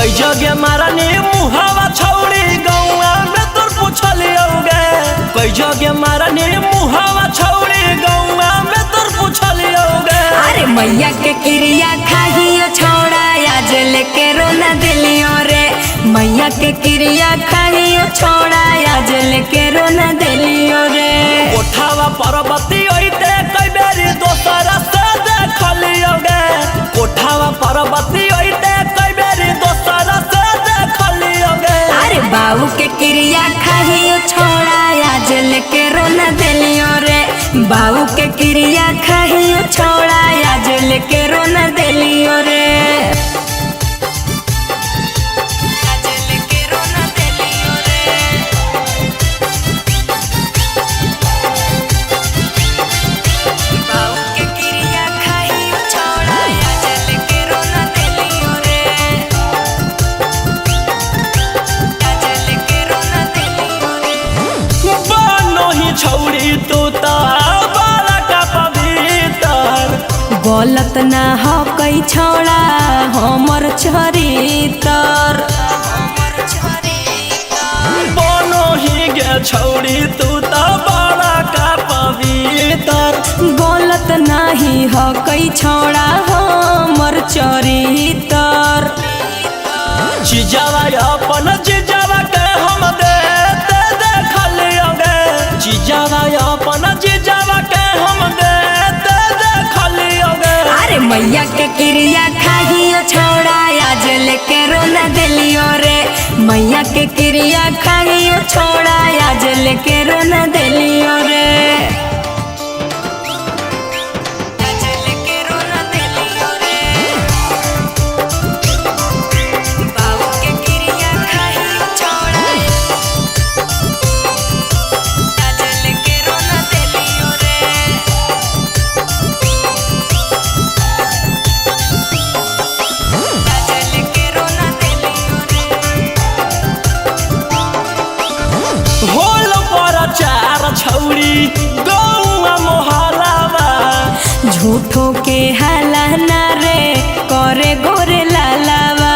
कई जगह मारनी मुहावा छौड़ी गौआ में तोर पूछलियोगे। कई जगह मारनी मुहावा छौड़ी गौआ में तोर पूछलियोगे। अरे मैया के क्रिया खाहियो छोड़ा आज लेके रोना दिलियो रे। मैया के क्रिया खाहियो छोड़ा आज लेके रोना दिलियो रे। कोठावा पर्वती ओइते कई बेरी दोसरा से देखलियोगे। कोठावा पर्वती ओइते कई बेरी दोसरा से देखलियोगे। अरे बाबू के क्रिया खाहियो छोड़ा आज लेके रोना दिलियो रे। बाबू के क्रिया खाहियो छोड़ा आज लेके रोना दिलियो रे। आज लेके रोना दिलियो रे। बाबू के क्रिया खाहियो छोड़ा आज लेके रोना दिलियो रे। आज लेके रोना दिलियो रे। बनो ही छौड़ी तू ता बाला का पवित्र। गलत ना हो कई छोड़ा हमर चरितर। बनो ही गे छौड़ी तू ता बाला का पवित्र। गलत नहीं हो कई छोड़ा हमर चरितर। चिजावा अपन चिजावा के हम देते देखलियोगे। चिजावा अपन चिजावा के हम देते देखलियोगे। अरे मैया के क्रिया खाहियो छोड़ा आज लेके रोना दिलियो रे। मैया के क्रिया खाहियो छोड़ा आज लेके रोना दिलियो रे। आज लेके रोना दिलियो रे। बाबू के क्रिया खाहियो छोड़ा आज लेके रोना दिलियो रे। आज लेके रोना दिलियो रे। होल पर चार छौड़ी गौआ मोहलावा। झूठो के हाला ना रे करे गोरे लालावा।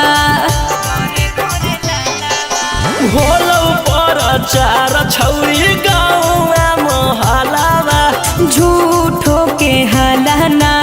होल पर चार छौड़ी गौआ मोहलावा। झूठो के हाला ना